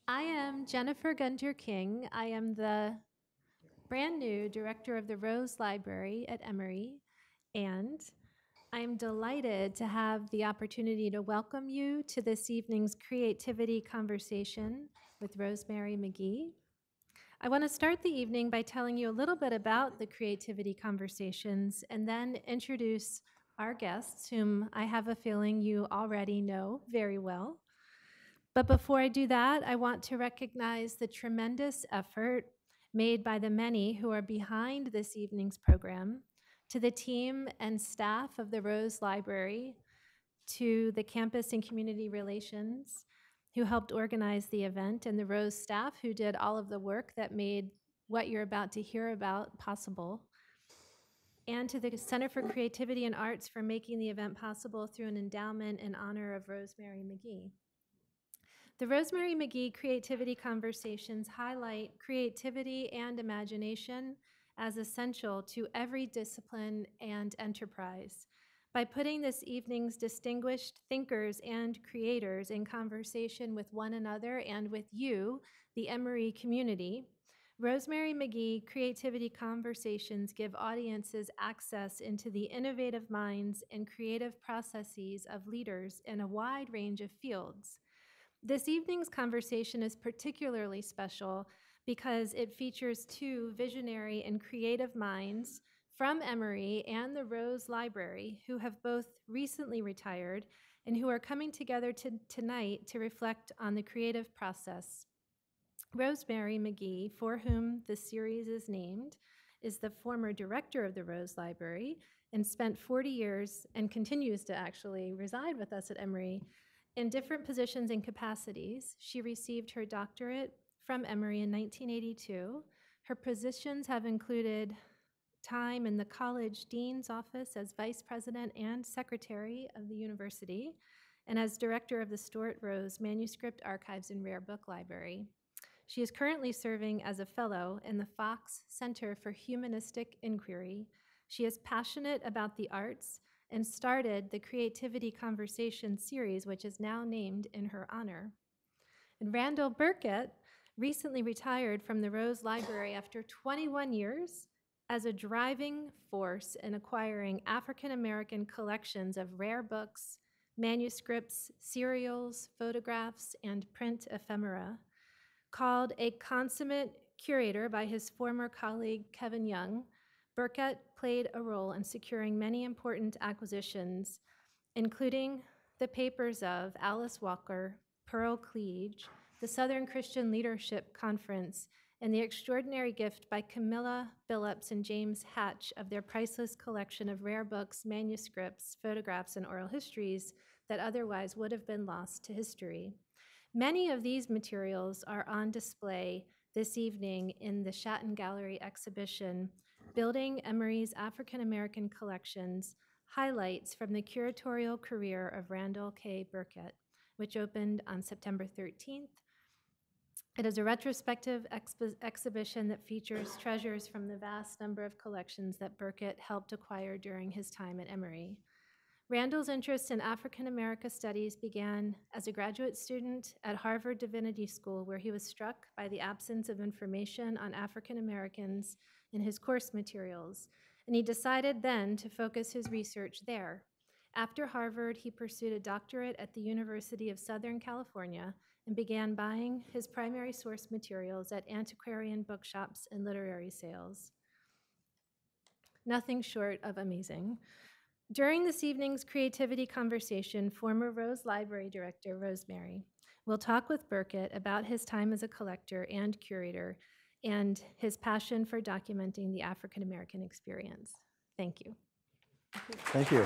I am Jennifer Gunter-King. I am the brand new director of the Rose Library at Emory, and I'm delighted to have the opportunity to welcome you to this evening's creativity conversation with Rosemary Magee. I want to start the evening by telling you a little bit about the creativity conversations and then introduce our guests, whom I have a feeling you already know very well. But before I do that, I want to recognize the tremendous effort made by the many who are behind this evening's program, to the team and staff of the Rose Library, to the campus and community relations who helped organize the event, and the Rose staff who did all of the work that made what you're about to hear about possible, and to the Center for Creativity and Arts for making the event possible through an endowment in honor of Rosemary Magee. The Rosemary Magee Creativity Conversations highlight creativity and imagination as essential to every discipline and enterprise. By putting this evening's distinguished thinkers and creators in conversation with one another and with you, the Emory community, Rosemary Magee Creativity Conversations give audiences access into the innovative minds and creative processes of leaders in a wide range of fields. This evening's conversation is particularly special because it features two visionary and creative minds from Emory and the Rose Library who have both recently retired and who are coming together tonight to reflect on the creative process. Rosemary Magee, for whom the series is named, is the former director of the Rose Library and spent 40 years and continues to actually reside with us at Emory in different positions and capacities. She received her doctorate from Emory in 1982. Her positions have included time in the college dean's office as vice president and secretary of the university, and as director of the Stuart Rose Manuscript Archives and Rare Book Library. She is currently serving as a fellow in the Fox Center for Humanistic Inquiry. She is passionate about the arts and started the Creativity Conversation series, which is now named in her honor. And Randall Burkett recently retired from the Rose Library after 21 years as a driving force in acquiring African American collections of rare books, manuscripts, serials, photographs, and print ephemera. Called a consummate curator by his former colleague Kevin Young, Burkett played a role in securing many important acquisitions, including the papers of Alice Walker, Pearl Cleage, the Southern Christian Leadership Conference, and the extraordinary gift by Camilla Billups and James Hatch of their priceless collection of rare books, manuscripts, photographs, and oral histories that otherwise would have been lost to history. Many of these materials are on display this evening in the Shatton Gallery exhibition, Building Emory's African American Collections, Highlights from the Curatorial Career of Randall K. Burkett, which opened on September 13th. It is a retrospective exhibition that features treasures from the vast number of collections that Burkett helped acquire during his time at Emory. Randall's interest in African American studies began as a graduate student at Harvard Divinity School, where he was struck by the absence of information on African Americans in his course materials, and he decided then to focus his research there. After Harvard, he pursued a doctorate at the University of Southern California and began buying his primary source materials at antiquarian bookshops and literary sales. Nothing short of amazing. During this evening's creativity conversation, former Rose Library Director Rosemary will talk with Burkett about his time as a collector and curator and his passion for documenting the African American experience. Thank you. Thank you.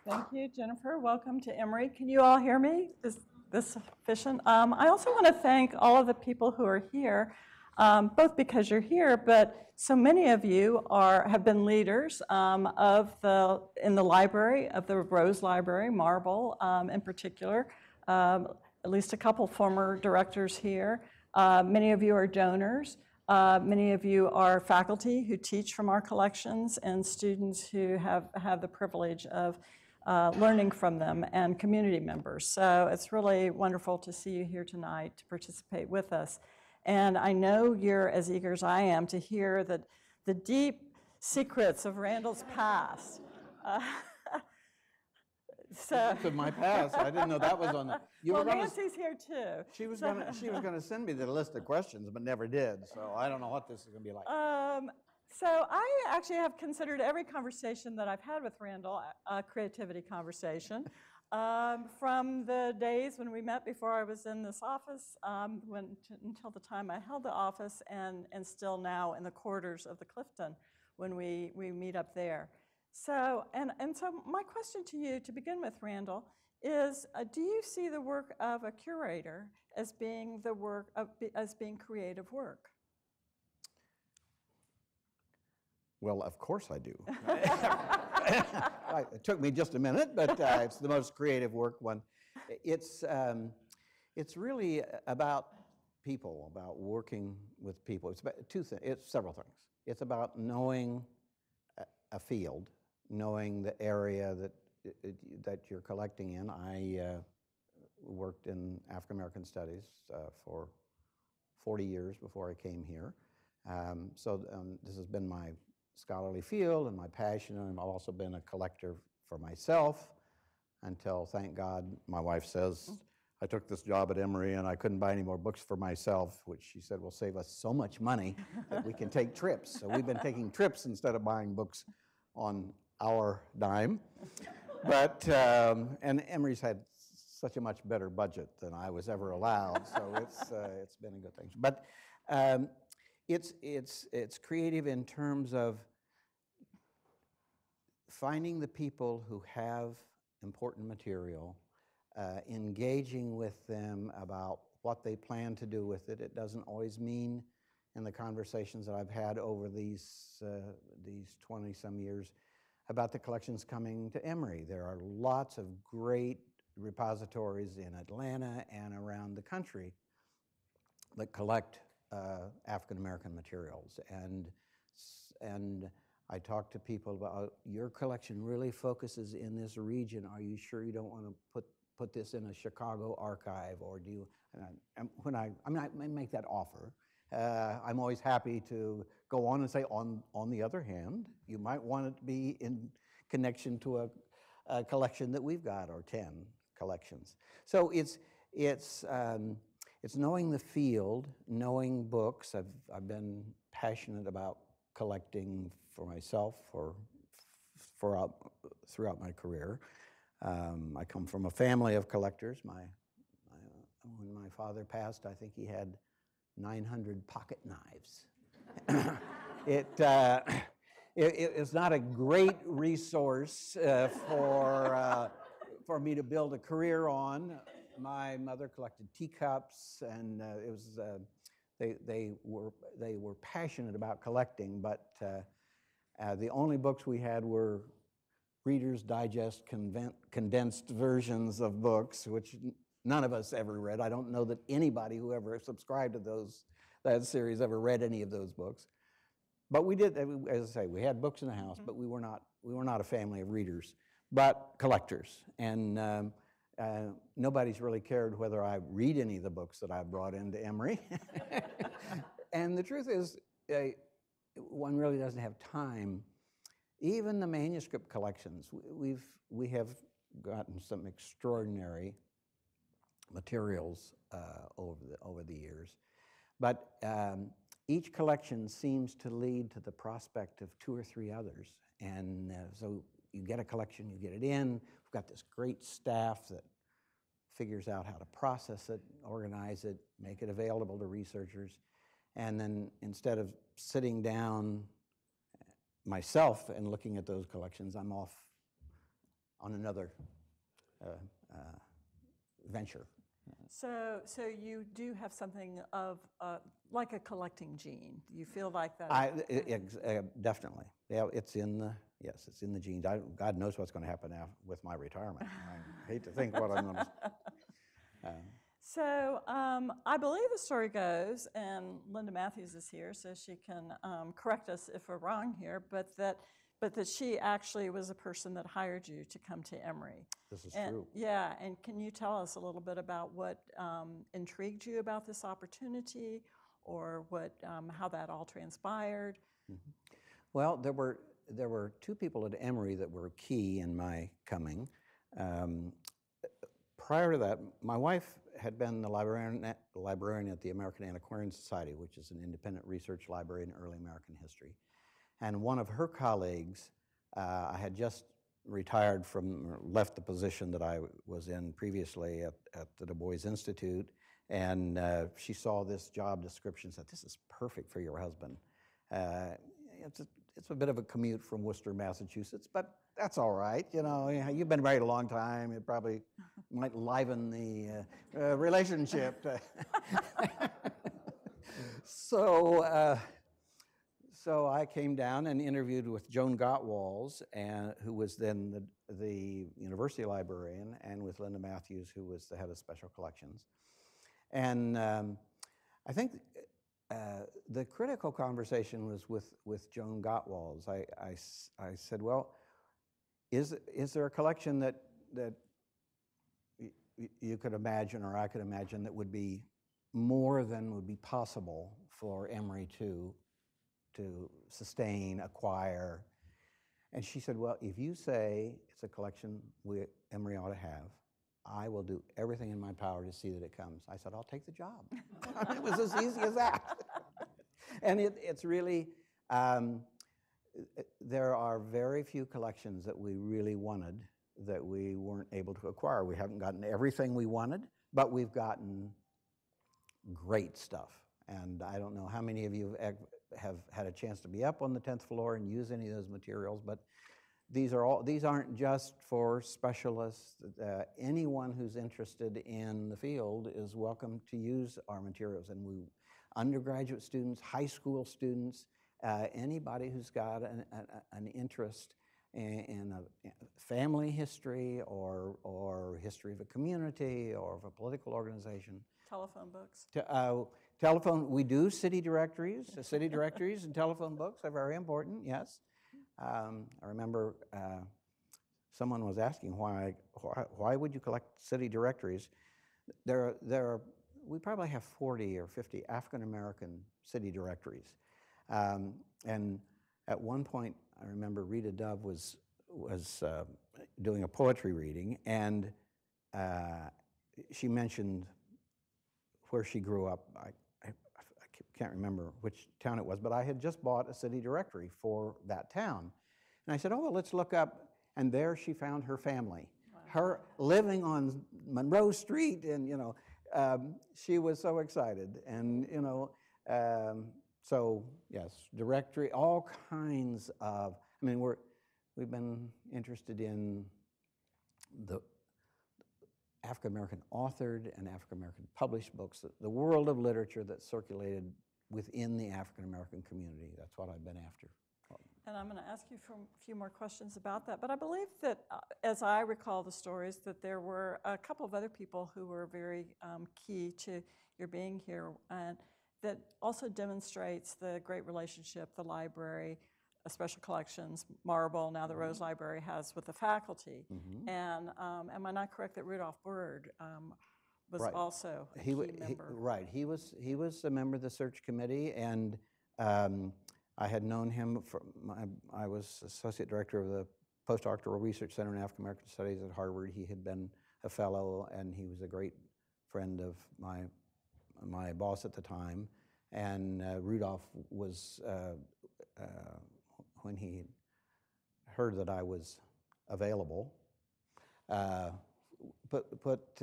Thank you, Jennifer. Welcome to Emory. Can you all hear me? Is this sufficient? I also want to thank all of the people who are here. Both because you're here, but so many of you have been leaders in the library, of the Rose Library, Marble in particular, at least a couple former directors here. Many of you are donors. Many of you are faculty who teach from our collections and students who have had the privilege of learning from them and community members. So it's really wonderful to see you here tonight to participate with us. And I know you're as eager as I am to hear the deep secrets of Randall's past. So To my past, I didn't know that was on the. well, Nancy's here too. She was gonna send me the list of questions, but never did. So I don't know what this is gonna be like. So I actually have considered every conversation that I've had with Randall a creativity conversation. From the days when we met before I was in this office, until the time I held the office, and still now in the corridors of the Clifton when we meet up there. So, and so my question to you to begin with, Randall, is do you see the work of a curator as being creative work? Well, of course I do. It took me just a minute, but it's the most creative work one. It's really about people, about working with people. It's about it's several things. It's about knowing a field, knowing the area that you're collecting in. I worked in African American studies for 40 years before I came here. So this has been my scholarly field and my passion, and I've also been a collector for myself until, thank God, my wife says, I took this job at Emory and I couldn't buy any more books for myself, which she said will save us so much money that we can take trips. So we've been taking trips instead of buying books on our dime. But, and Emory's had such a much better budget than I was ever allowed, so it's been a good thing. But it's creative in terms of finding the people who have important material, engaging with them about what they plan to do with it. It doesn't always mean, in the conversations that I've had over these 20-some years, about the collections coming to Emory. There are lots of great repositories in Atlanta and around the country that collect African American materials, and I talk to people about, your collection really focuses in this region. Are you sure you don't want to put this in a Chicago archive, or do you? And I make that offer. I'm always happy to go on and say, on the other hand, you might want it to be in connection to a collection that we've got, or 10 collections. So it's knowing the field, knowing books. I've been passionate about collecting for myself throughout my career. I come from a family of collectors. When my father passed, I think he had 900 pocket knives. It's not a great resource for me to build a career on. My mother collected teacups, and they were passionate about collecting, but the only books we had were Reader's Digest condensed versions of books, which none of us ever read. I don't know that anybody who ever subscribed to that series ever read any of those books. But we did, as I say, we had books in the house, but we were not a family of readers, but collectors. And nobody's really cared whether I read any of the books that I brought into Emory. And the truth is, one really doesn't have time. Even the manuscript collections, we have gotten some extraordinary materials over the years, but each collection seems to lead to the prospect of 2 or 3 others, and so you get a collection, you get it in. We've got this great staff that figures out how to process it, organize it, make it available to researchers, and then instead of sitting down myself and looking at those collections, I'm off on another venture. So you do have something of like a collecting gene. Do you feel like that? Definitely. Yeah, it's in the genes. God knows what's going to happen now with my retirement. I hate to think what I'm going to. So I believe the story goes, and Linda Matthews is here, so she can correct us if we're wrong here, but that but that she actually was a person that hired you to come to Emory. This is And, true. yeah, and can you tell us a little bit about what intrigued you about this opportunity, or what, how that all transpired? Mm-hmm. Well, there were two people at Emory that were key in my coming. Prior to that, my wife had been the librarian at the American Antiquarian Society, which is an independent research library in early American history. And one of her colleagues, I had just retired from, left the position that I was in previously at the Du Bois Institute, and she saw this job description and said, "This is perfect for your husband." It's a bit of a commute from Worcester, Massachusetts, but that's all right. You know, you've been married a long time. It probably might liven the relationship. So I came down and interviewed with Joan Gottwals, who was then the university librarian, and with Linda Matthews, who was the head of special collections. And I think the critical conversation was with Joan Gottwals. I said, well, is there a collection that you could imagine, or I could imagine, that would be more than would be possible for Emory to sustain, acquire? And she said, well, if you say it's a collection Emory ought to have, I will do everything in my power to see that it comes. I said, I'll take the job. It was as easy as that. And it's really, there are very few collections that we really wanted that we weren't able to acquire. We haven't gotten everything we wanted, but we've gotten great stuff. And I don't know how many of you have had a chance to be up on the 10th floor and use any of those materials, but these aren't just for specialists. Anyone who's interested in the field is welcome to use our materials. And undergraduate students, high school students, anybody who's got an interest in a family history or history of a community or of a political organization. Telephone books. Telephone, we do city directories. City directories and telephone books are very important, yes. I remember someone was asking why would you collect city directories? We probably have 40 or 50 African American city directories, and at one point I remember Rita Dove was doing a poetry reading, and she mentioned where she grew up. I can't remember which town it was, but I had just bought a city directory for that town. And I said, oh, well, let's look up. And there she found her family. Wow. Her living on Monroe Street, and, she was so excited. And, so, yes, directory, all kinds of, we've been interested in the African-American authored and African-American published books, the world of literature that circulated within the African-American community. That's what I've been after. And I'm going to ask you for a few more questions about that. But I believe that, as I recall the stories, that there were a couple of other people who were very key to your being here, and that also demonstrates the great relationship the library, special collections, Marble, now the Rose Library has with the faculty. Mm-hmm. And am I not correct that Rudolph Bird was right. Also a key member? Right. He was a member of the search committee, and I had known him I was associate director of the postdoctoral research center in African American Studies at Harvard. He had been a fellow, and he was a great friend of my boss at the time. And Rudolph was when he heard that I was available, put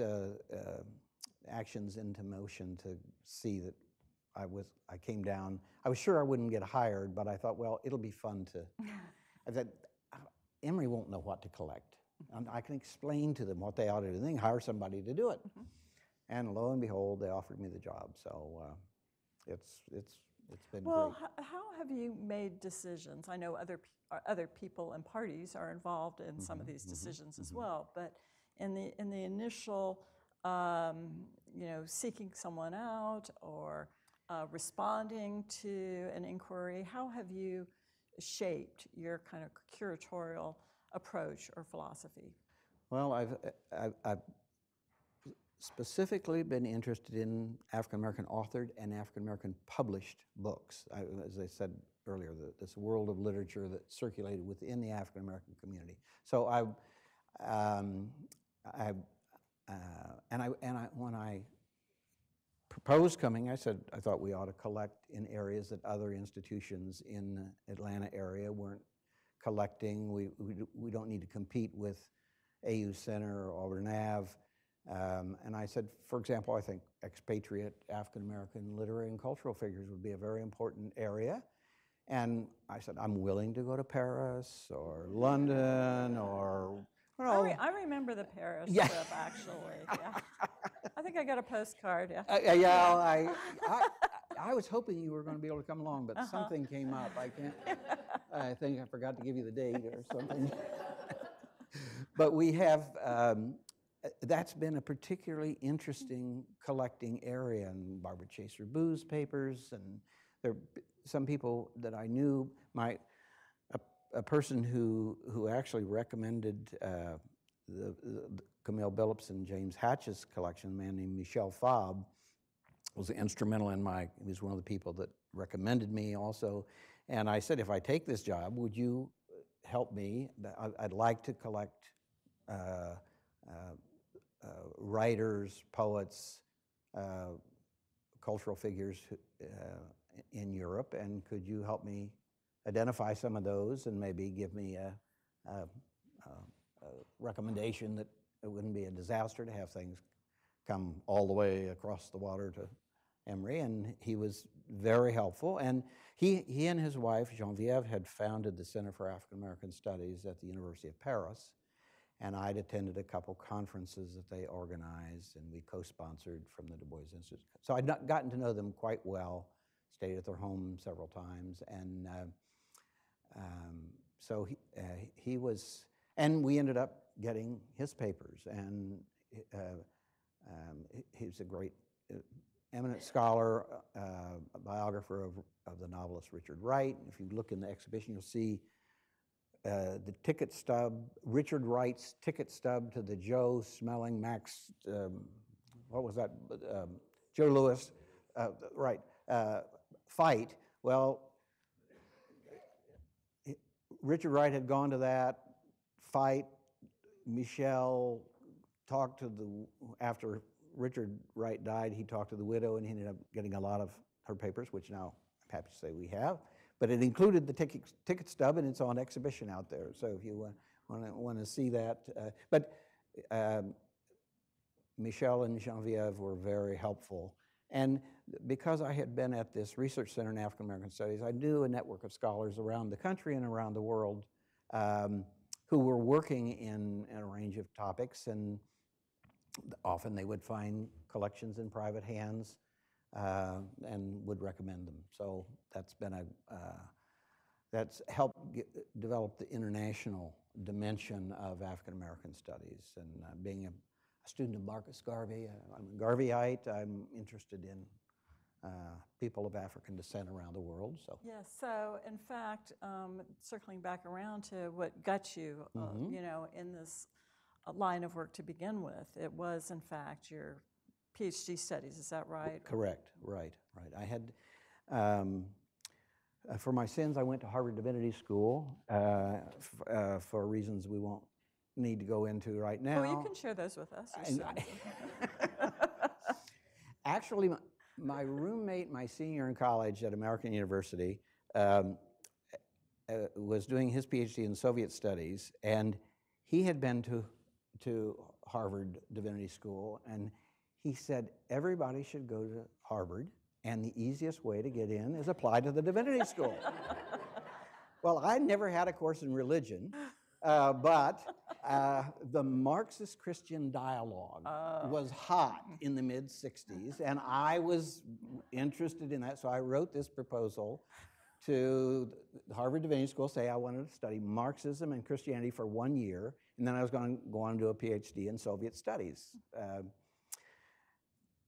actions into motion to see that I came down. I was sure I wouldn't get hired, but I thought, well, it'll be fun to. I said, Emory won't know what to collect. I can explain to them what they ought to do. They can hire somebody to do it. Mm-hmm. And lo and behold, they offered me the job. So it's been well, great. How have you made decisions? I know other people and parties are involved in some of these decisions as well. But in the initial, seeking someone out or responding to an inquiry, how have you shaped your kind of curatorial approach or philosophy? Well, I've specifically been interested in African American authored and African American published books. As I said earlier, this world of literature that circulated within the African American community. So when I proposed coming, I said I thought we ought to collect in areas that other institutions in the Atlanta area weren't collecting. We don't need to compete with AU Center or Auburn Ave. And I said, for example, I think expatriate African-American literary and cultural figures would be a very important area. And I said, I'm willing to go to Paris or London or, you know. I remember the Paris Yeah. trip, actually. Yeah. I think I got a postcard. Yeah. I was hoping you were going to be able to come along, but something came up. I think I forgot to give you the date or something. But we have, that's been a particularly interesting collecting area, and Barbara Chaser Boo's papers, and there are some people that I knew. A person who actually recommended the Camille Billups and James Hatch's collection, a man named Michel Fabre, was instrumental in he was one of the people that recommended me also. And I said, if I take this job, would you help me? I'd like to collect writers, poets, cultural figures in Europe, and could you help me identify some of those and maybe give me a recommendation that it wouldn't be a disaster to have things come all the way across the water to Emory? And he was very helpful. And he and his wife, Geneviève, had founded the Center for African American Studies at the University of Paris. And I'd attended a couple conferences that they organized, and we co-sponsored from the Du Bois Institute. So I'd gotten to know them quite well, stayed at their home several times, and so he was, and we ended up getting his papers, and he's a great, eminent scholar, a biographer of the novelist Richard Wright. If you look in the exhibition, you'll see the ticket stub, Richard Wright's ticket stub to the Joe Smelling Max, what was that? Joe Louis, right, fight. Well, Richard Wright had gone to that fight. Michel talked to after Richard Wright died, he talked to the widow, and he ended up getting a lot of her papers, which now I'm happy to say we have. But it included the ticket stub, and it's on exhibition out there. So if you want to see that, but Michel and Geneviève were very helpful. And because I had been at this research center in African American Studies, I knew a network of scholars around the country and around the world who were working in a range of topics, and often they would find collections in private hands and would recommend them. So that's been that's helped develop the international dimension of African American studies. And being a student of Marcus Garvey, I'm a Garveyite. I'm interested in people of African descent around the world. So yes. So in fact, circling back around to what got you, you know, in this line of work to begin with, it was in fact your PhD studies. Is that right? Correct. Right. I had. For my sins, I went to Harvard Divinity School for reasons we won't need to go into right now. Oh, you can share those with us. Actually, my roommate, my senior in college at American University, was doing his PhD in Soviet studies, and he had been to Harvard Divinity School, and he said everybody should go to Harvard, and the easiest way to get in is apply to the Divinity School. Well, I never had a course in religion, but the Marxist Christian dialogue was hot in the mid-'60s, and I was interested in that, so I wrote this proposal to the Harvard Divinity School, say I wanted to study Marxism and Christianity for 1 year, and then I was going to go on and do a PhD in Soviet studies.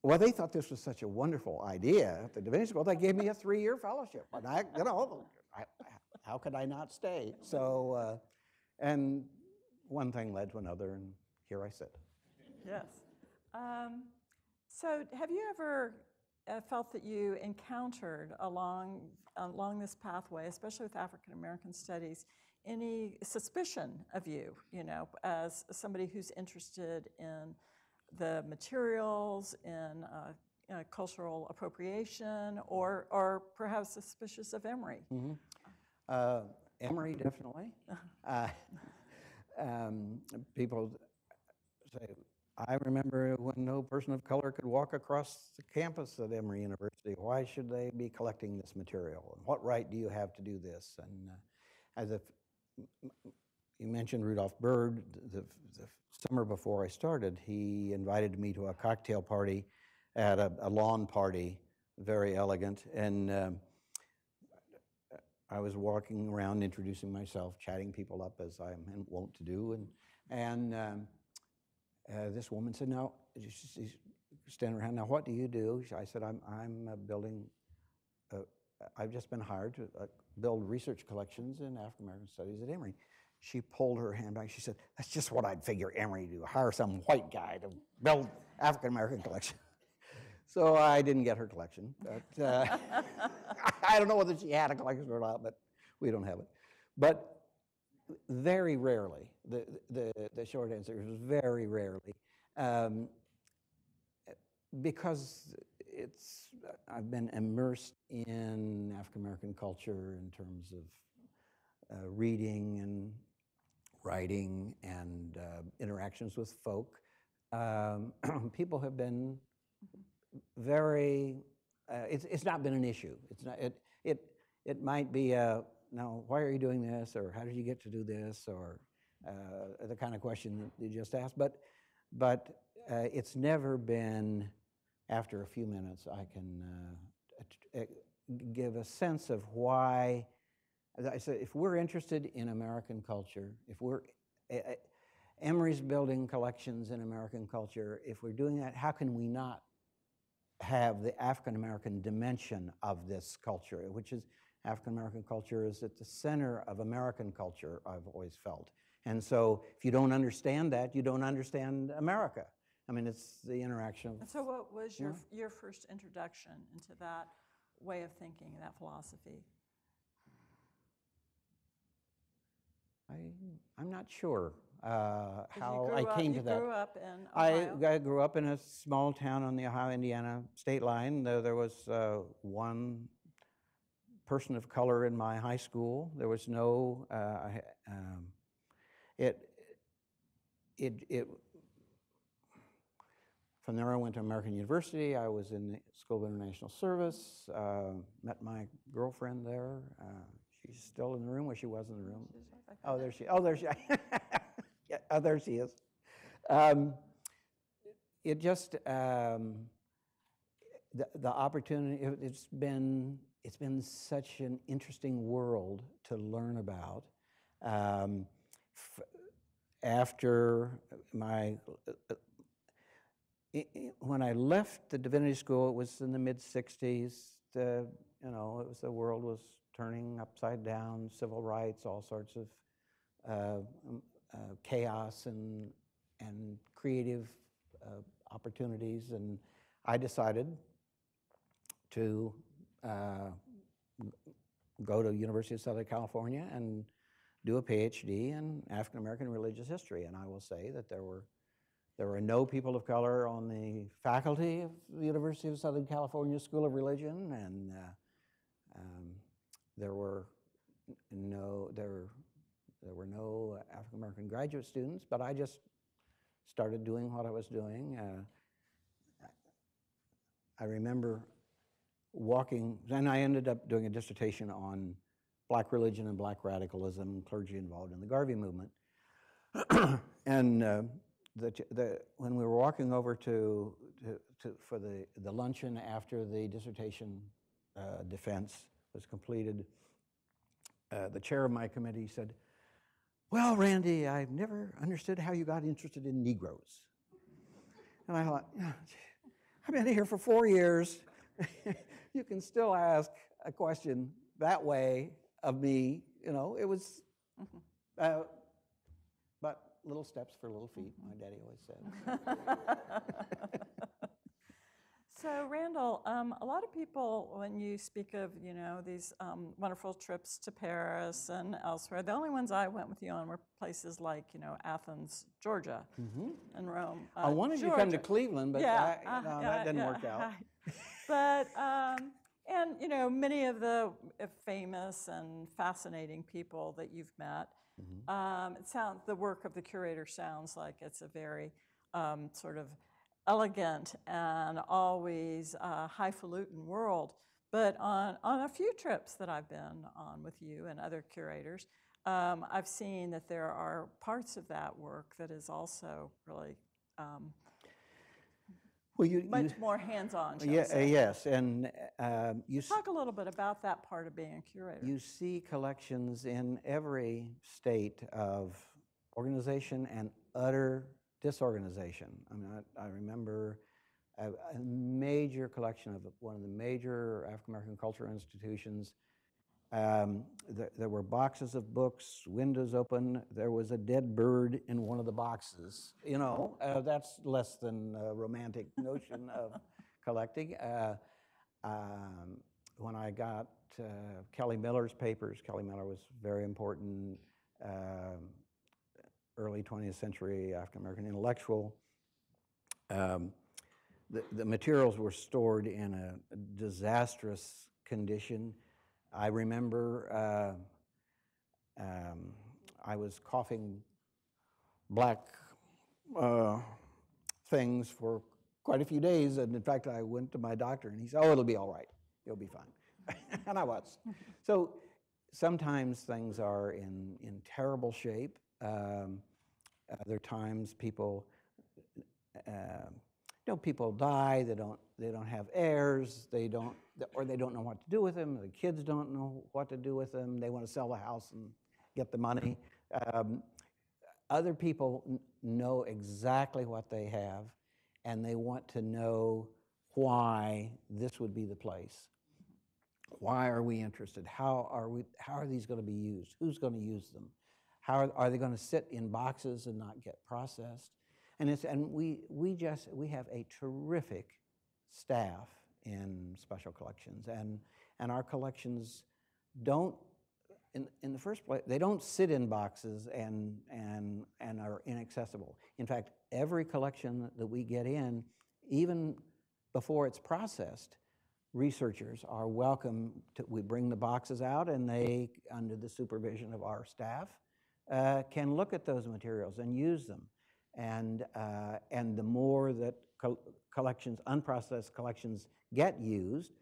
Well, they thought this was such a wonderful idea at the Divinity School, they gave me a 3-year fellowship. And I how could I not stay? So, and one thing led to another, and here I sit. Yes. So have you ever felt that you encountered along this pathway, especially with African American studies, any suspicion of you, as somebody who's interested in the materials, in cultural appropriation, or perhaps suspicious of Emory? Mm-hmm. Emory, definitely. People say, I remember when no person of color could walk across the campus at Emory University. Why should they be collecting this material? And what right do you have to do this? And as if you mentioned Rudolph Byrd, the summer before I started, he invited me to a cocktail party at a lawn party, very elegant, and I was walking around introducing myself, chatting people up as I'm wont to do, and this woman said, "Now, she's standing around. Now, what do you do?" I said, "I'm building. I've just been hired to build research collections in African American studies at Emory." She pulled her hand back. She said, "That's just what I'd figure Emory do. Hire some white guy to build African American collection." So I didn't get her collection, but I don't know whether she had a collection or not, but we don't have it. But very rarely, the short answer is very rarely, because I've been immersed in African American culture in terms of reading and writing and interactions with folk. People have been very, it's not been an issue. It's not, it might be now, why are you doing this, or how did you get to do this, or the kind of question that you just asked, but it's never been, after a few minutes, I can give a sense of why. As I said, if we're interested in American culture, if we're, Emory's building collections in American culture, if we're doing that, how can we not have the African American dimension of this culture, which is African American culture is at the center of American culture, I've always felt. And so if you don't understand that, you don't understand America. I mean, it's the interaction. And so what was your first introduction into that way of thinking, that philosophy? I'm not sure how I came to that. You grew up in Ohio? I grew up in a small town on the Ohio-Indiana state line. There was one person of color in my high school. There was no, from there I went to American University. I was in the School of International Service, met my girlfriend there. She's still in the room, where she was in the room. Oh, there she yeah, oh, there she is. It just, the opportunity, it's been such an interesting world to learn about. After when I left the divinity school, it was in the mid-60s. The world was turning upside down, civil rights, all sorts of chaos and creative opportunities, and I decided to go to University of Southern California and do a PhD in African American religious history. And I will say that there were no people of color on the faculty of the University of Southern California School of Religion, and there were no African American graduate students. But I just started doing what I was doing. I remember walking, and I ended up doing a dissertation on black religion and black radicalism, clergy involved in the Garvey movement. And when we were walking over for the luncheon after the dissertation defense was completed, the chair of my committee said, "Well, Randy, I've never understood how you got interested in Negroes." And I thought, I've been here for 4 years. You can still ask a question that way of me, you know, it was, Mhm. but little steps for little feet, my daddy always said. So Randall, a lot of people, when you speak of, you know, these wonderful trips to Paris and elsewhere, the only ones I went with you on were places like, you know, Athens, Georgia, and Rome. I wanted you to come to Georgia. Cleveland, but Yeah, no, that didn't work out. But, and, you know, many of the famous and fascinating people that you've met, the work of the curator sounds like it's a very sort of elegant and always highfalutin world. But on a few trips that I've been on with you and other curators, I've seen that there are parts of that work that is also really Well, much more hands-on, shall we yeah, say. yes, and you Talk a little bit about that part of being a curator. you see collections in every state of organization and utter disorganization. I mean, I remember a major collection of one of the major African American cultural institutions. There were boxes of books, windows open. There was a dead bird in one of the boxes. You know, that's less than a romantic notion of collecting. When I got Kelly Miller's papers, Kelly Miller was very important early 20th century African American intellectual. The materials were stored in a disastrous condition. I remember I was coughing black things for quite a few days, and in fact, I went to my doctor, and he said, "Oh, it'll be all right. You'll be fine." And I was. So sometimes things are in terrible shape. Other times, people people die. They don't have heirs. They don't know what to do with them. The kids don't know what to do with them. They want to sell the house and get the money. Other people know exactly what they have, and they want to know why this would be the place. Why are we interested? How are these going to be used? Who's going to use them? How are they going to sit in boxes and not get processed? And we have a terrific staff in special collections, and our collections don't, in the first place, they don't sit in boxes and are inaccessible. In fact, every collection that we get in, even before it's processed, researchers are welcome to, we bring the boxes out, and they, under the supervision of our staff, can look at those materials and use them. And the more that collections, unprocessed collections, get used,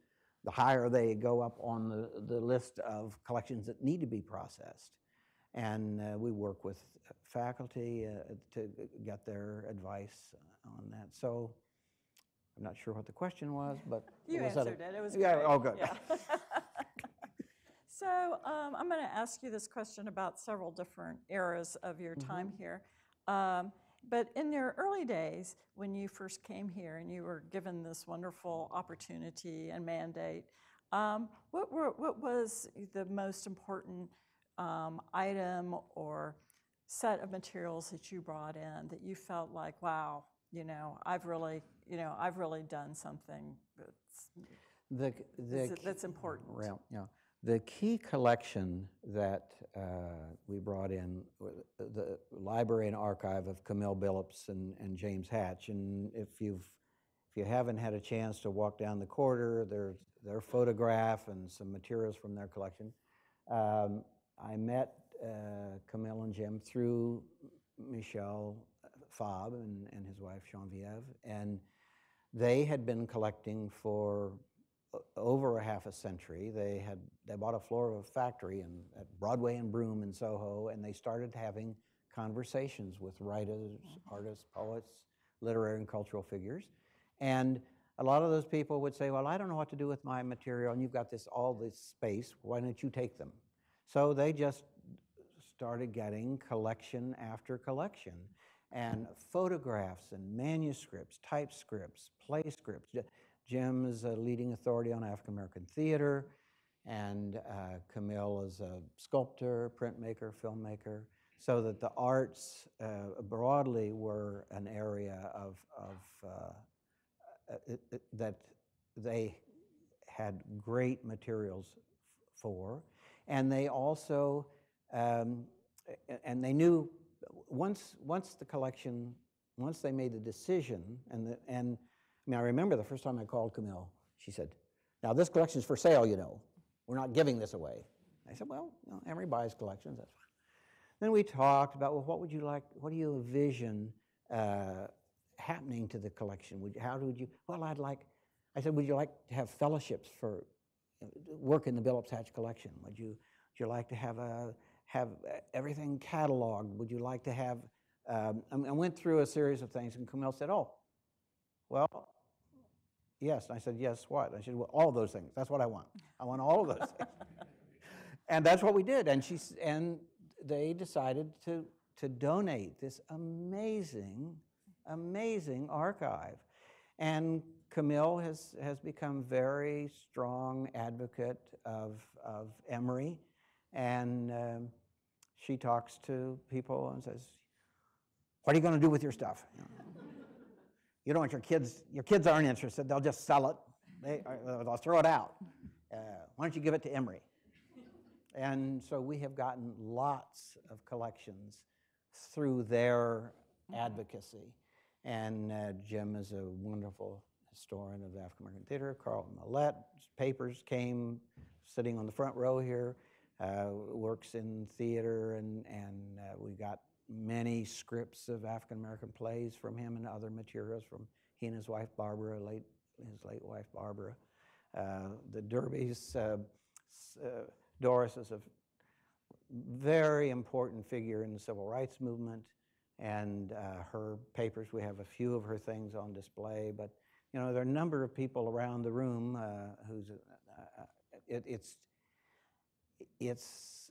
the higher they go up on the list of collections that need to be processed. And we work with faculty to get their advice on that. So I'm not sure what the question was, but you answered it. It was yeah. great. Oh, good. Yeah. So I'm going to ask you this question about several different eras of your time here. But in your early days, when you first came here and you were given this wonderful opportunity and mandate, what was the most important item or set of materials that you brought in that you felt like, wow, I've really done something that's important? Well, yeah. The key collection that we brought in, the library and archive of Camille Billups and James Hatch. And if you haven't had a chance to walk down the corridor, their photograph and some materials from their collection. I met Camille and Jim through Michel Fabre and his wife Geneviève, and they had been collecting for over a half a century. They bought a floor of a factory at Broadway and Broome in Soho, and they started having conversations with writers, artists, poets, literary and cultural figures. And a lot of those people would say, well, I don't know what to do with my material, and you've got all this space, why don't you take them? So they just started getting collection after collection, and photographs and manuscripts, typescripts, play scripts. Jim is a leading authority on African American theater, and Camille is a sculptor, printmaker, filmmaker, so that the arts broadly were an area that they had great materials for, and they also and they knew once the collection, once they made the decision, and I mean, I remember the first time I called Camille, she said, "Now this collection is for sale, you know. We're not giving this away." I said, "Well, you know, Emory buys collections, that's fine." Then we talked about, well, what would you like, what do you envision happening to the collection? How would you, well, I said, would you like to have fellowships for work in the Billups Hatch collection? Would you like to have everything cataloged? Would you like to have, I went through a series of things, and Camille said, "Oh, well, yes." And I said, "Yes, what?" I said, "Well, all of those things. That's what I want. I want all of those things." And that's what we did. And they decided to donate this amazing archive. And Camille has become very strong advocate of Emory, and she talks to people and says, "What are you going to do with your stuff? You don't want your kids aren't interested, they'll just sell it, they'll throw it out. Why don't you give it to Emory?" And so we have gotten lots of collections through their advocacy. And Jim is a wonderful historian of African American theater. Carl Millett's papers came sitting on the front row here, works in theater, and we got many scripts of African American plays from him and other materials from he and his wife Barbara, his late wife Barbara. The Derbys, Doris is a very important figure in the civil rights movement, and her papers, we have a few of her things on display, but you know, there are a number of people around the room who's,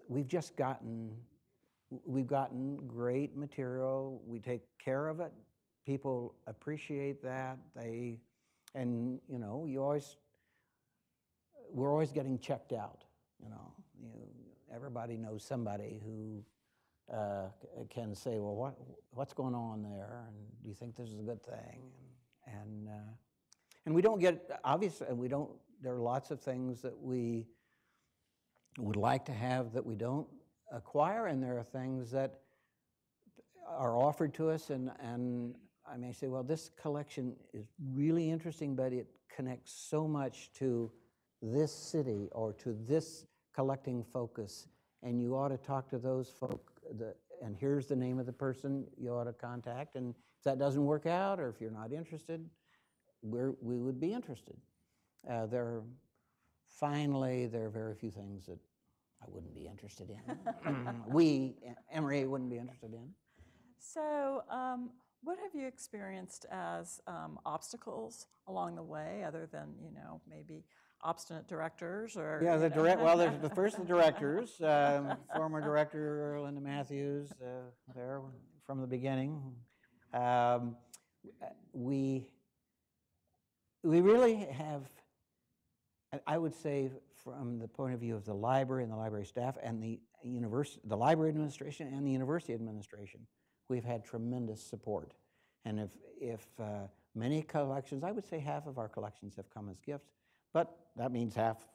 we've gotten great material, we take care of it, people appreciate that, and you know, we're always getting checked out, you know. Everybody knows somebody who can say, "Well, what's going on there? And do you think this is a good thing?" And we don't get, obviously, there are lots of things that we would like to have that we don't acquire, and there are things that are offered to us, and I may say, well, this collection is really interesting, but it connects so much to this city or to this collecting focus, and you ought to talk to those folk, and here's the name of the person you ought to contact, and if that doesn't work out, or if you're not interested, we would be interested. There are very few things that I wouldn't be interested in. Emory wouldn't be interested in. So what have you experienced as obstacles along the way, other than, you know, maybe obstinate directors or? Yeah, there's the directors, former director Linda Matthews, there from the beginning. We really have, I would say, from the point of view of the library and the library staff and the library administration and the university administration, we've had tremendous support. And if many collections, I would say half of our collections have come as gifts, but that means half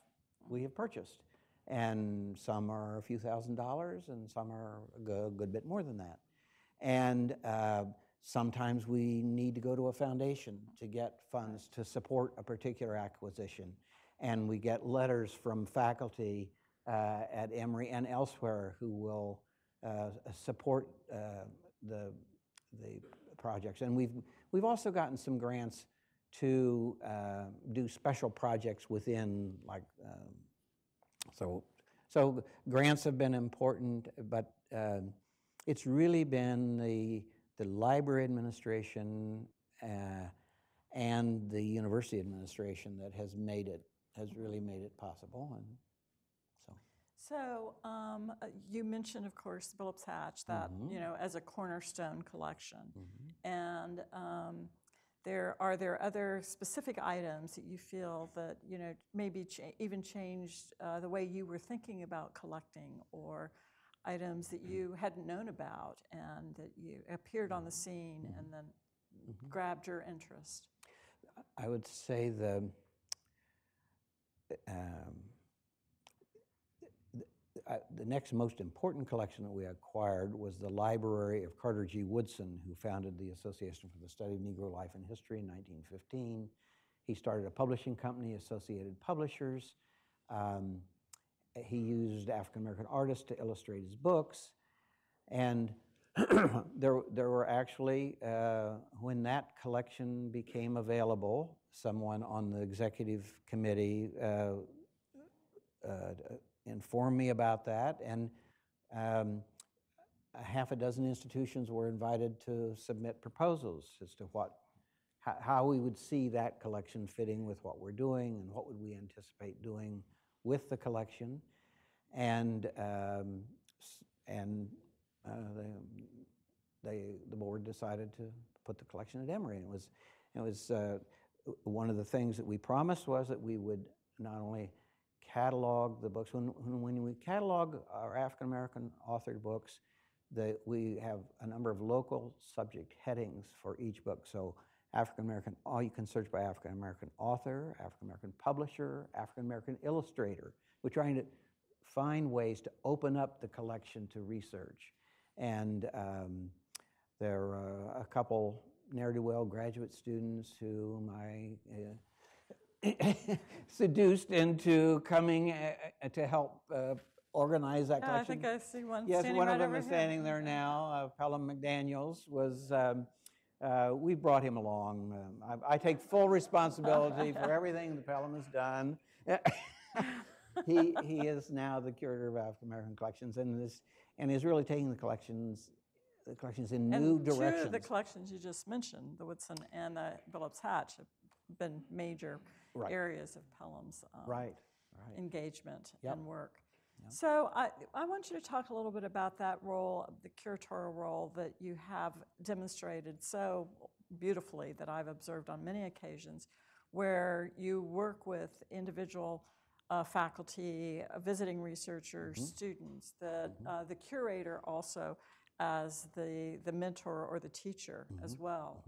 we have purchased. And some are a few $1,000s, and some are a good bit more than that. And sometimes we need to go to a foundation to get funds to support a particular acquisition. And we get letters from faculty at Emory and elsewhere who will support the projects. And we've also gotten some grants to do special projects within, like, so grants have been important, but it's really been the library administration and the university administration that has really made it possible. And so you mentioned, of course, Billups Hatch, that, you know, as a cornerstone collection. And Are there other specific items that you feel that, maybe even changed the way you were thinking about collecting, or items that you hadn't known about and that you appeared on the scene and then grabbed your interest? I would say the next most important collection that we acquired was the library of Carter G. Woodson, who founded the Association for the Study of Negro Life and History in 1915. He started a publishing company, Associated Publishers. He used African American artists to illustrate his books. And there were actually, when that collection became available, someone on the executive committee informed me about that, and a half a dozen institutions were invited to submit proposals as to how we would see that collection fitting with what we're doing and what would we anticipate doing with the collection. And the board decided to put the collection at Emory. And it was one of the things that we promised was that we would not only catalog the books. When we catalog our African American authored books, we have a number of local subject headings for each book. So African American, you can search by African American author, African American publisher, African American illustrator. We're trying to find ways to open up the collection to research. And there are a couple ne'er-do-well graduate students whom I seduced into coming to help organize that collection. I think I see one yes, standing one right of them over is here. standing there now. Pelham McDaniels was, we brought him along. I take full responsibility for everything that Pelham has done. He is now the curator of African American collections and is really taking the collections in new directions. Two of the collections you just mentioned, the Woodson and the Billups Hatch, have been major areas of Pelham's engagement and work. Yep. So I want you to talk a little bit about that role, the curatorial role that you have demonstrated so beautifully that I've observed on many occasions, where you work with individual faculty, visiting researchers, students, the curator also as the mentor or the teacher as well,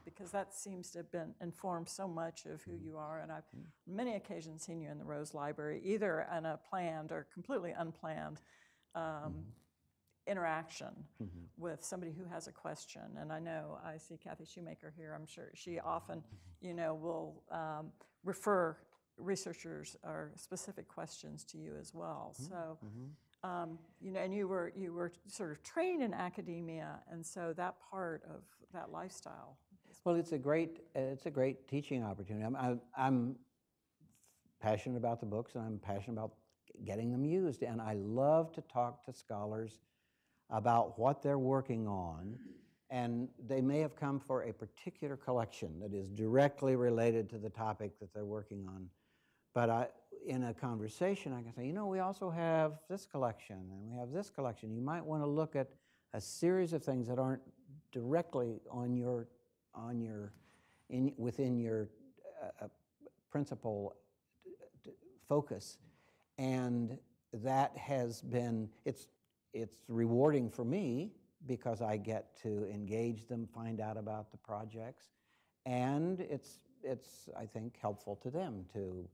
because that seems to have been informed so much of who you are. And I've on many occasions seen you in the Rose Library, either in a planned or completely unplanned interaction with somebody who has a question. And I know I see Kathy Shoemaker here. I'm sure she often, will refer researchers or specific questions to you as well. So. And you were sort of trained in academia, and so that part of that lifestyle. Well, it's a great teaching opportunity. I'm passionate about the books, and I'm passionate about getting them used. And I love to talk to scholars about what they're working on, and they may have come for a particular collection that is directly related to the topic that they're working on. But in a conversation, I can say, we also have this collection, and we have this collection. You might want to look at a series of things that aren't directly within your principal focus, and that has been it's rewarding for me because I get to engage them, find out about the projects, and it's I think helpful to them to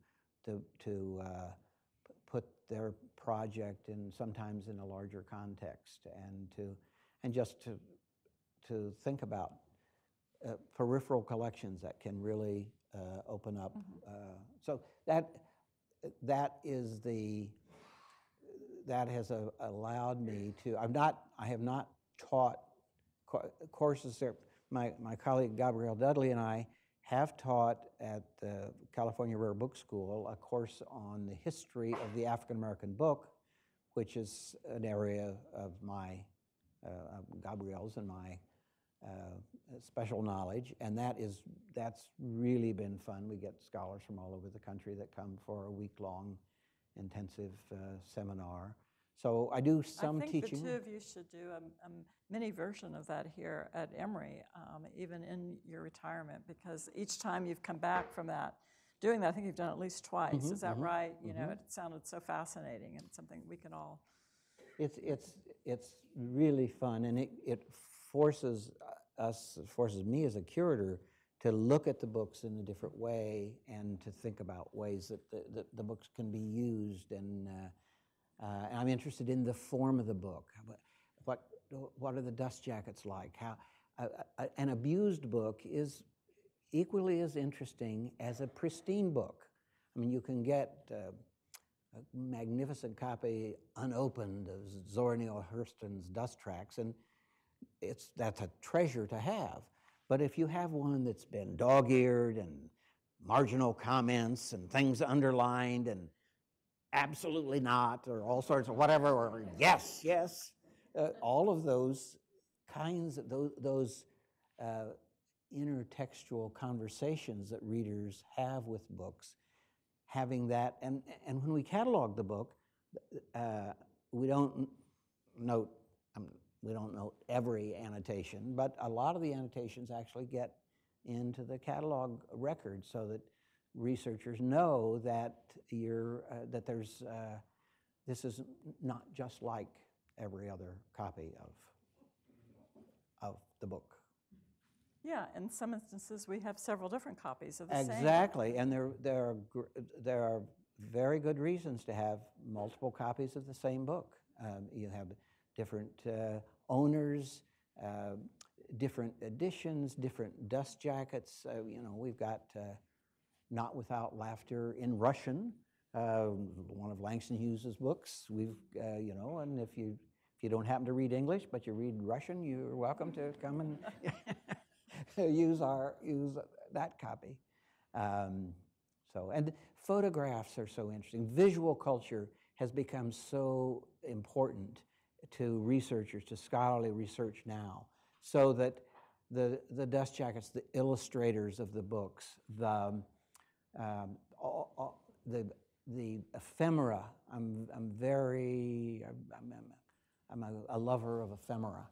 put their project sometimes in a larger context, and just to think about peripheral collections that can really open up. So that has allowed me to. I have not taught courses there. My colleague Gabrielle Dudley and I have taught at the California Rare Book School a course on the history of the African American book, which is an area of Gabrielle's and my special knowledge, and that's really been fun. We get scholars from all over the country that come for a week-long intensive seminar. So I do some I think teaching. the two of you should do a mini version of that here at Emory, even in your retirement, because each time you've come back from that, doing that, I think you've done it at least twice. Is that right? You know, it sounded so fascinating and something we can all. It's really fun, and it forces forces me as a curator to look at the books in a different way and to think about ways that the books can be used. And I'm interested in the form of the book. What are the dust jackets like? How an abused book is equally as interesting as a pristine book. I mean, you can get a magnificent copy unopened of Zora Neale Hurston's Dust Tracks, and that's a treasure to have. But if you have one that's been dog-eared and marginal comments and things underlined and absolutely not, or all sorts of whatever, or yes, yes, all of those kinds of those intertextual conversations that readers have with books, having that, and when we catalog the book, we don't note every annotation, but a lot of the annotations actually get into the catalog record so that researchers know that this is not just like every other copy of the book. Yeah, in some instances we have several different copies of the same. Exactly, and there are very good reasons to have multiple copies of the same book. You have different owners, different editions, different dust jackets. You know, we've got Not Without Laughter in Russian, one of Langston Hughes's books. We've you know, and if you don't happen to read English but you read Russian, you're welcome to come and use that copy. And photographs are so interesting. Visual culture has become so important to researchers, to scholarly research now, so that the dust jackets, the illustrators of the books, the ephemera. I'm a lover of ephemera,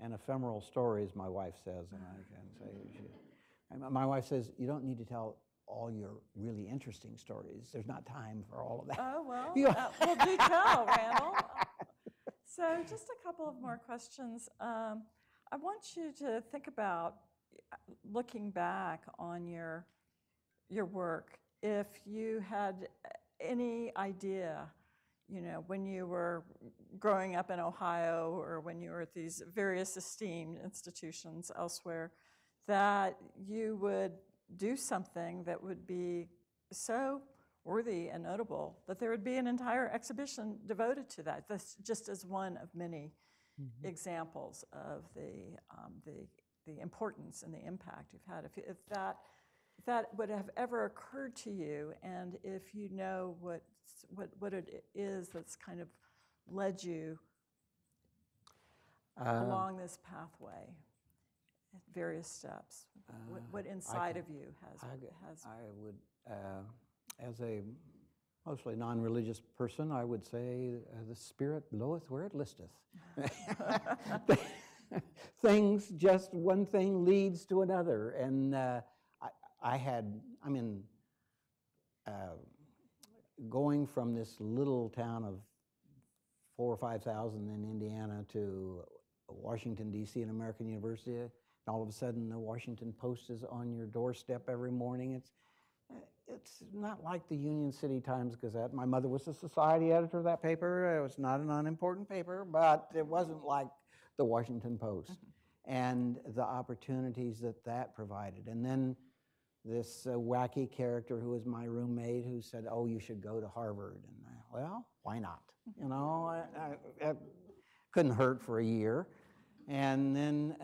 and ephemeral stories, my wife says, and I can say, my wife says, you don't need to tell all your really interesting stories. There's not time for all of that. Oh, well, well, do tell, Randall. So just a couple of more questions. I want you to think about, looking back on your work, if you had any idea, you know, when you were growing up in Ohio or when you were at these various esteemed institutions elsewhere, that you would do something that would be so worthy and notable that there would be an entire exhibition devoted to that. That's just as one of many examples of the importance and the impact you've had. If that would have ever occurred to you, and if you know what it is that's kind of led you along this pathway at various steps, what inside of you has. I would, as a mostly non-religious person, I would say the Spirit bloweth where it listeth. Things, just one thing leads to another, and going from this little town of 4,000 or 5,000 in Indiana to Washington, D.C. and American University, and all of a sudden the Washington Post is on your doorstep every morning. It's not like the Union City Times-Gazette. My mother was the society editor of that paper. It was not an unimportant paper, but it wasn't like the Washington Post. And the opportunities that provided. And then this wacky character who was my roommate who said, oh, you should go to Harvard. And well, why not? You know, I couldn't hurt for a year. And then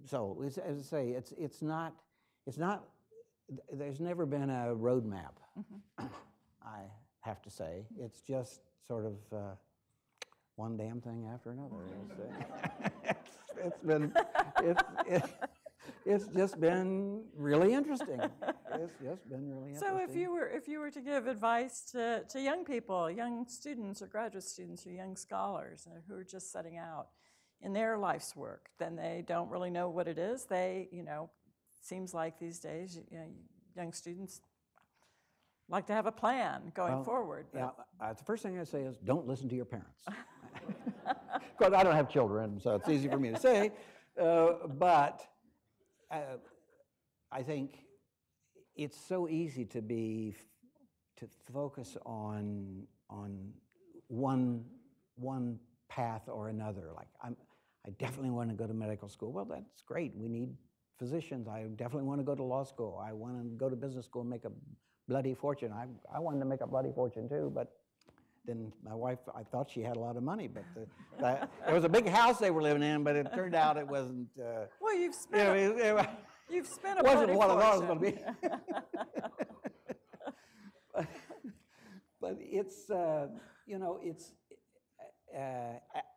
so as I say, it's not, there's never been a roadmap, I have to say. It's just sort of one damn thing after another. It's just been really interesting. it's been really So interesting. if you were to give advice to young people, young students or graduate students or young scholars who are just setting out in their life's work, then they don't really know what it is. They, seems like these days, young students like to have a plan going forward. Yeah, the first thing I say is don't listen to your parents. Of course, I don't have children, so it's easy for me to say, but I think it's so easy to focus on one path or another. Like I definitely want to go to medical school. Well, that's great. We need physicians. I definitely want to go to law school. I want to go to business school and make a bloody fortune. I wanted to make a bloody fortune too, but then my wife, I thought she had a lot of money, but it was a big house they were living in, but it turned out it wasn't. Well, you've spent you've spent a wasn't bloody what I thought it was fortune. going to be. But it's, it's.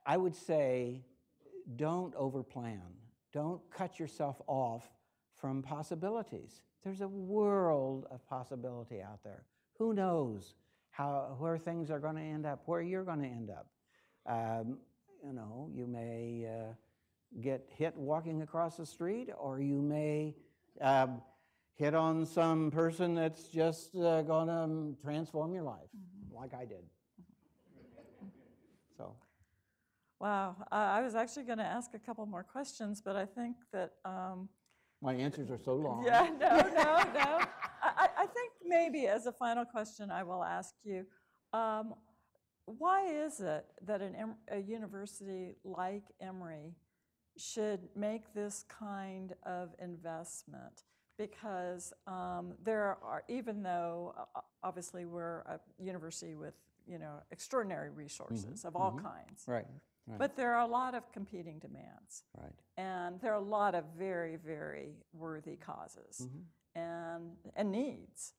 I would say, don't overplan. Don't cut yourself off from possibilities. There's a world of possibility out there. Who knows where things are going to end up, where you're going to end up. You may get hit walking across the street, or you may hit on some person that's just going to transform your life, like I did. So. Wow, I was actually going to ask a couple more questions, but I think that. My answers are so long. Yeah, no. I think maybe as a final question, I will ask you, why is it that a university like Emory should make this kind of investment? Because there are, even though obviously we're a university with extraordinary resources of all kinds. Right. But there are a lot of competing demands. Right. And there are a lot of very, very worthy causes and needs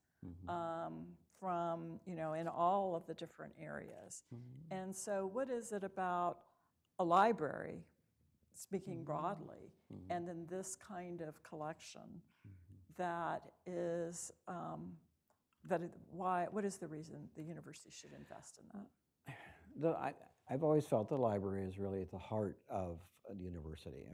from, in all of the different areas. And so what is it about a library, speaking broadly, and then this kind of collection that is, what is the reason the university should invest in that? I've always felt the library is really at the heart of the university.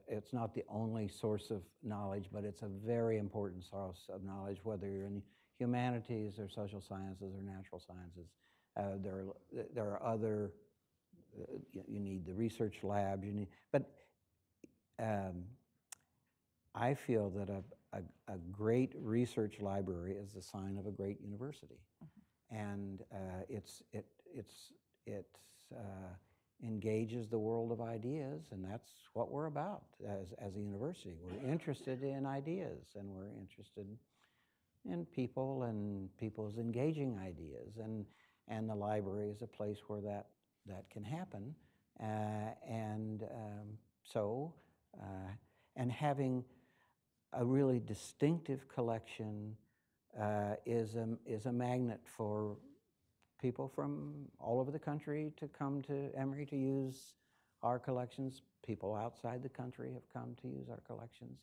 It's not the only source of knowledge, but it's a very important source of knowledge, whether you're in humanities or social sciences or natural sciences. There are other, you need the research labs, but I feel that a great research library is the sign of a great university. And it engages the world of ideas, and that's what we're about as a university. We're interested in ideas, and we're interested in people and people's engaging ideas, and the library is a place where that can happen. And having a really distinctive collection is a magnet for people from all over the country to come to Emory to use our collections. People outside the country have come to use our collections,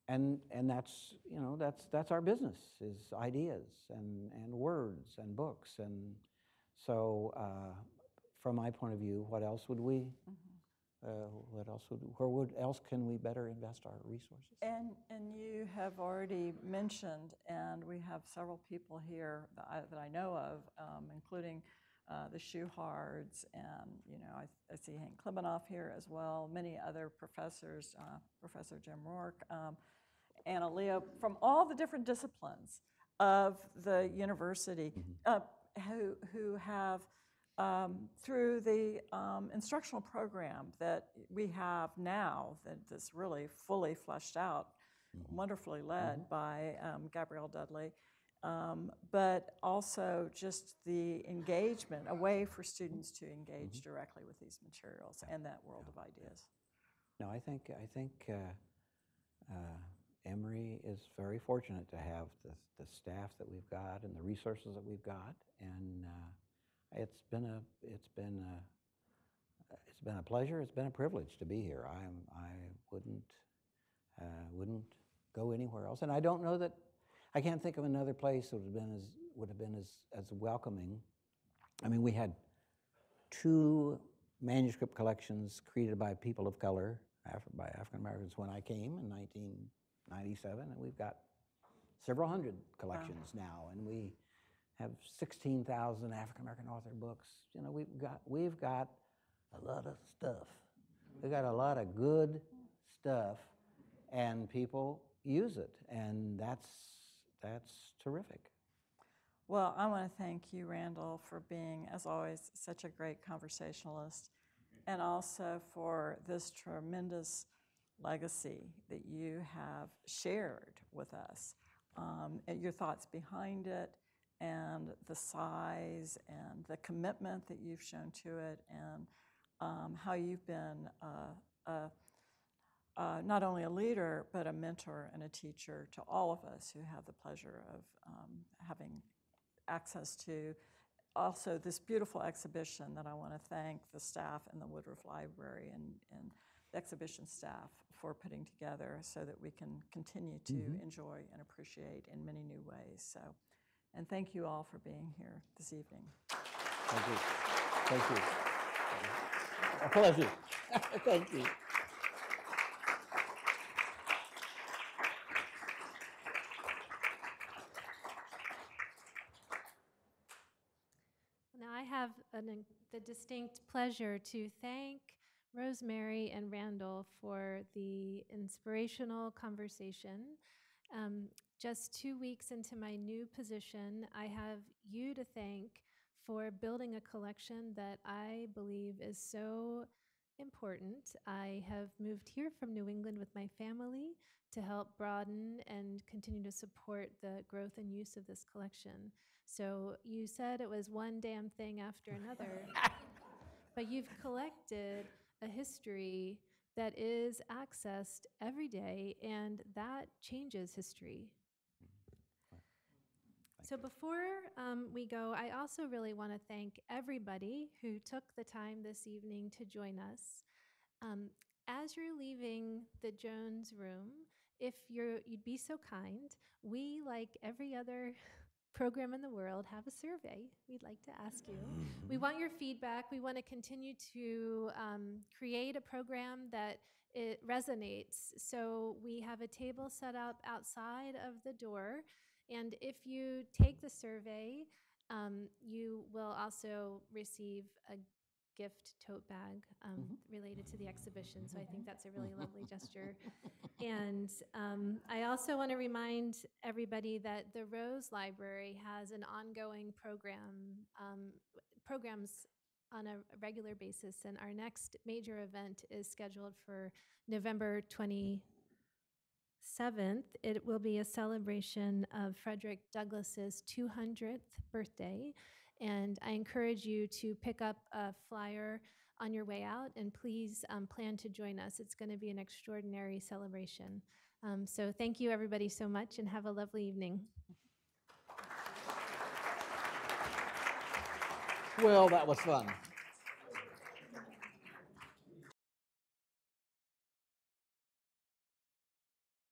and that's our business, is ideas and words and books. And so, from my point of view, what else would we? Where else can we better invest our resources? And you have already mentioned, and we have several people here that I know of, including the Schuhards, and I see Hank Klebanoff here as well. Many other professors, Professor Jim Rourke, Anna Leo, from all the different disciplines of the university, who have. Through the instructional program that we have now, that's really fully fleshed out, wonderfully led by Gabrielle Dudley, but also just the engagement, a way for students to engage directly with these materials and that world of ideas. No, I think Emory is very fortunate to have the staff that we've got and the resources that we've got, and it's been a pleasure. It's been a privilege to be here. I wouldn't go anywhere else. And I don't know that, I can't think of another place that would have been as welcoming. I mean, we had 2 manuscript collections created by people of color, by African Americans when I came in 1997, and we've got several hundred collections now, and we have 16,000 African American author books. You know, we've got a lot of stuff. We've got a lot of good stuff, and people use it, and that's terrific. Well, I want to thank you, Randall, for being, as always, such a great conversationalist, and also for this tremendous legacy that you have shared with us, and your thoughts behind it, and the size, and the commitment that you've shown to it, and how you've been not only a leader, but a mentor and a teacher to all of us who have the pleasure of having access to also this beautiful exhibition that I want to thank the staff in the Woodruff Library and the exhibition staff for putting together so that we can continue to enjoy and appreciate in many new ways. So, and thank you all for being here this evening. Thank you. Thank you. A pleasure. Thank you. Now I have the distinct pleasure to thank Rosemary and Randall for the inspirational conversation. Just 2 weeks into my new position, I have you to thank for building a collection that I believe is so important. I have moved here from New England with my family to help broaden and continue to support the growth and use of this collection. So you said it was one damn thing after another, but you've collected a history that is accessed every day, and that changes history. So before we go, I also really want to thank everybody who took the time this evening to join us. As you're leaving the Jones room, if you'd be so kind, we, like every other program in the world, have a survey we'd like to ask you. We want your feedback. We want to continue to create a program that it resonates. So we have a table set up outside of the door. And if you take the survey, you will also receive a gift tote bag related to the exhibition. So I think that's a really lovely gesture. And I also want to remind everybody that the Rose Library has an ongoing programs on a regular basis. And our next major event is scheduled for November 27th. It will be a celebration of Frederick Douglass's 200th birthday. And I encourage you to pick up a flyer on your way out, and please plan to join us. It's going to be an extraordinary celebration. So thank you, everybody, so much, and have a lovely evening. Well, that was fun.